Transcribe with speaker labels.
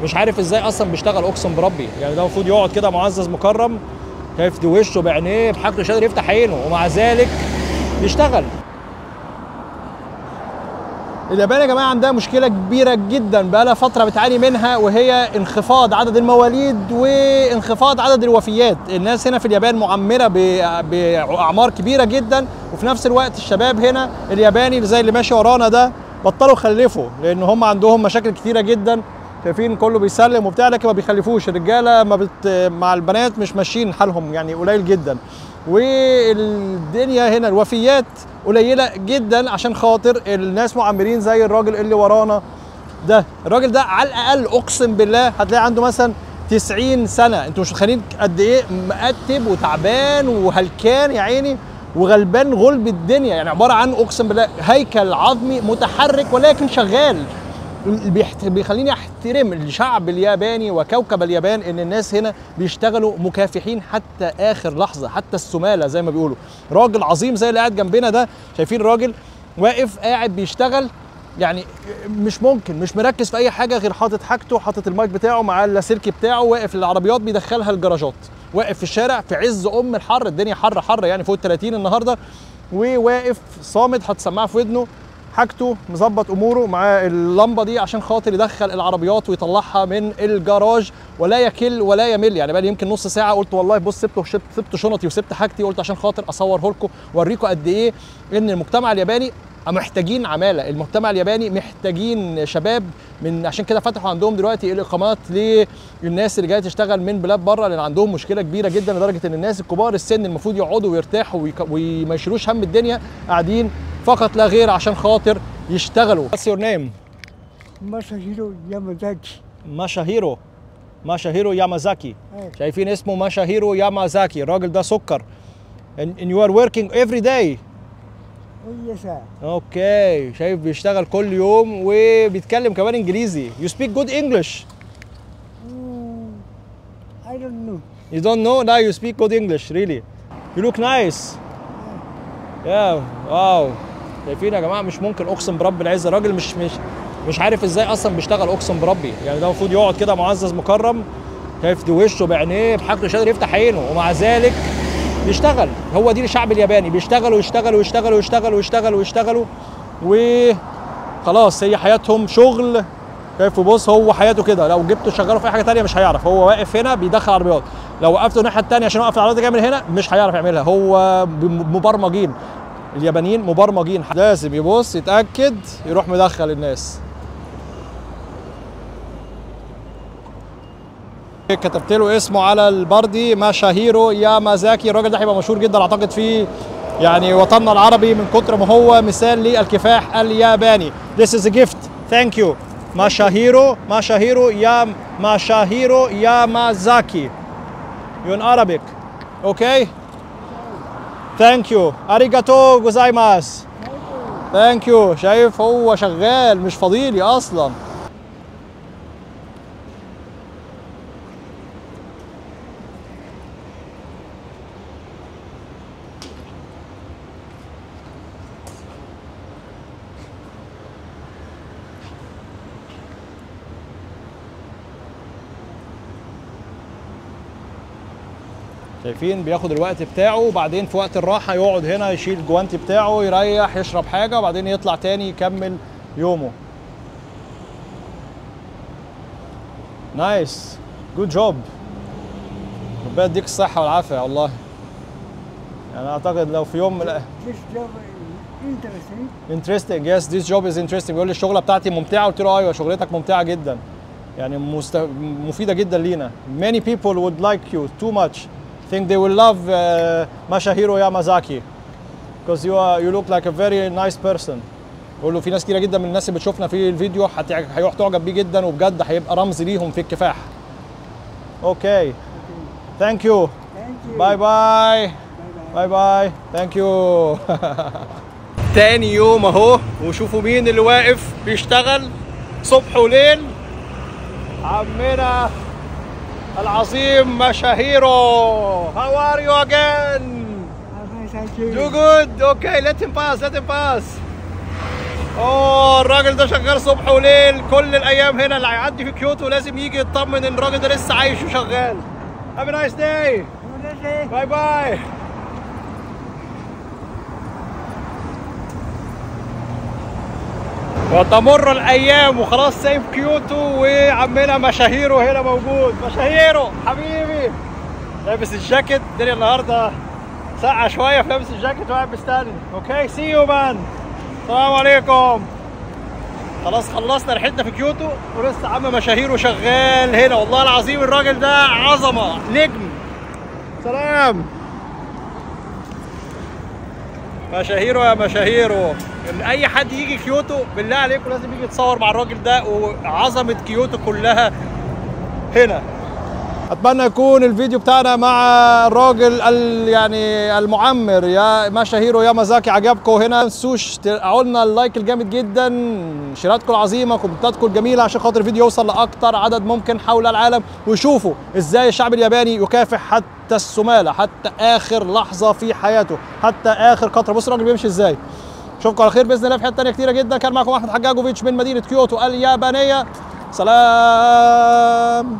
Speaker 1: مش عارف ازاي اصلا بيشتغل، اقسم بربي. يعني ده المفروض يقعد كده معزز مكرم، شايف دي وشه بعينيه بحاجته مش قادر يفتح عينه، ومع ذلك بيشتغل. اليابان يا جماعه عندها مشكله كبيره جدا بقالها فتره بتعاني منها، وهي انخفاض عدد المواليد وانخفاض عدد الوفيات. الناس هنا في اليابان معمره باعمار كبيره جدا، وفي نفس الوقت الشباب هنا الياباني اللي زي اللي ماشي ورانا ده بطلوا يخلفوا، لان هم عندهم مشاكل كتيره جدا. شايفين كله بيسلم وبتاع، لكن ما بيخلفوش. الرجاله مع البنات مش ماشيين حالهم، يعني قليل جدا. والدنيا هنا الوفيات قليله جدا عشان خاطر الناس معمرين زي الراجل اللي ورانا ده. الراجل ده على الاقل اقسم بالله هتلاقي عنده مثلا 90 سنه. انتوا مش متخيلين قد ايه مقتب وتعبان وهلكان يا عيني وغلبان غلب الدنيا. يعني عباره عن اقسم بالله هيكل عظمي متحرك ولكن شغال. بيخليني احترم الشعب الياباني وكوكب اليابان، ان الناس هنا بيشتغلوا مكافحين حتى اخر لحظه، حتى السماله زي ما بيقولوا. راجل عظيم زي اللي قاعد جنبنا ده، شايفين الراجل واقف قاعد بيشتغل، يعني مش ممكن مش مركز في اي حاجه غير حاطط حاجته، حاطط المايك بتاعه مع اللاسلكي بتاعه، واقف العربيات بيدخلها الجراجات، واقف في الشارع في عز الحر، الدنيا حر يعني فوق ال 30 النهارده، وواقف صامت، حاطط سماعه في ودنه، حاجته مظبط اموره مع اللمبه دي عشان خاطر يدخل العربيات ويطلعها من الجراج، ولا يكل ولا يمل. يعني بقى لي يمكن نص ساعه قلت والله بص سبت شنطي وسبت حاجتي، قلت عشان خاطر اصوره لكم واوريكم قد ايه ان المجتمع الياباني محتاجين عماله. المجتمع الياباني محتاجين شباب، من عشان كده فتحوا عندهم دلوقتي الاقامات للناس اللي جايه تشتغل من بلاد بره، لان عندهم مشكله كبيره جدا لدرجه ان الناس الكبار السن المفروض يقعدوا ويرتاحوا وما يشيلوش هم الدنيا، قاعدين فقط لا غير عشان خاطر يشتغلوا. What's your name?
Speaker 2: Masahiro Yamazaki.
Speaker 1: ماشاهيرو يامازاكي. شايفين اسمه ماشاهيرو يامازاكي. الراجل ده سكر. And you are working every day.
Speaker 2: Oh yes sir.
Speaker 1: اوكي، شايف بيشتغل كل يوم وبيتكلم كمان انجليزي. You speak good English.
Speaker 2: I don't know.
Speaker 1: You don't know? No, you speak good English, really. You look nice. Yeah, واو. شايفين يا جماعه مش ممكن، اقسم برب العزه الراجل مش عارف ازاي اصلا بيشتغل، اقسم بربي. يعني ده المفروض يقعد كده معزز مكرم، شايف دي وشه بعينيه بحاجته مش قادر يفتح عينه، ومع ذلك بيشتغل. هو دي الشعب الياباني، بيشتغلوا يشتغلوا يشتغلوا يشتغلوا يشتغلوا يشتغلوا وخلاص، هي حياتهم شغل. شايف بص هو حياته كده، لو جبته شغله في اي حاجه ثانيه مش هيعرف. هو واقف هنا بيدخل عربيات، لو وقفته الناحيه الثانيه عشان يوقف العربيات جايه من هنا مش هيعرف يعملها. هو مبرمجين، اليابانيين مبرمجين، لازم يبص يتاكد يروح مدخل الناس. كتبت له اسمه على البردي ماشاهيرو يامازاكي. الراجل ده هيبقى مشهور جدا اعتقد في يعني وطننا العربي من كتر ما هو مثال للكفاح الياباني. This is a gift. Thank you. ماشاهيرو يامازاكي. You in Arabic. Okay? Thank you. Arigatou gozaimasu. Thank you. شايف هو شغال مش فاضيلي اصلا. شايفين بياخد الوقت بتاعه، وبعدين في وقت الراحة يقعد هنا يشيل الجوانتي بتاعه يريح يشرب حاجة، وبعدين يطلع تاني يكمل يومه. نايس، جود جوب. ربنا يديك الصحة والعافية والله. يعني أعتقد لو في يوم
Speaker 2: This job is interesting.
Speaker 1: Yes, this job is interesting. بيقول لي الشغلة بتاعتي ممتعة، قلت له أيوه شغلتك ممتعة جدا. يعني مفيدة جدا لينا. Many people would like you too much. Think they will love Masahiro Yamazaki because you look like a very nice person. بقول له في ناس كتيرة جدا من الناس اللي بتشوفنا في الفيديو هيروح تعجب بيه جدا، وبجد هيبقى رمز ليهم في الكفاح. اوكي. ثانك يو. باي باي. باي باي. ثانك يو. تاني يوم اهو، وشوفوا مين اللي واقف بيشتغل صبح وليل. عمنا العظيم ماشاهيرو. How are you again?
Speaker 2: Thank you.
Speaker 1: Do good. Okay, let him pass. Let him pass. اوه الراجل ده شغال صبح وليل كل الايام هنا، اللي هيعدي في كيوتو لازم يجي يطمن ان الراجل ده لسه عايش وشغال. Have a nice day. باي باي. وتمر الايام وخلاص سايب كيوتو، وعمنا مشاهيرو هنا موجود. مشاهيرو حبيبي لابس الجاكيت، الدنيا النهارده ساقعه شويه فلابس الجاكيت وقاعد مستني. اوكي سي يو مان. السلام عليكم. خلاص خلصنا رحلتنا في كيوتو ولسه عم مشاهيرو شغال هنا. والله العظيم الراجل ده عظمه نجم. سلام مشاهيرو يا مشاهيرو. اي حد يجي كيوتو بالله عليكم لازم يجي يتصور مع الراجل ده، وعظمه كيوتو كلها هنا. اتمنى يكون الفيديو بتاعنا مع الراجل يعني المعمر يا مشاهيرو يامازاكي عجبكم. هنا ما تنسوش تقعوا لنا اللايك الجامد جدا، شيراتكم العظيمه، كومنتاتكم الجميله عشان خاطر الفيديو يوصل لاكتر عدد ممكن حول العالم، ويشوفوا ازاي الشعب الياباني يكافح حتى السماله، حتى اخر لحظه في حياته، حتى اخر قطره. بص الراجل بيمشي ازاي. اشوفكم على خير باذن الله في حته ثانيه كتيره جدا. كان معكم احمد حجاجوفيتش من مدينه كيوتو اليابانيه. سلام.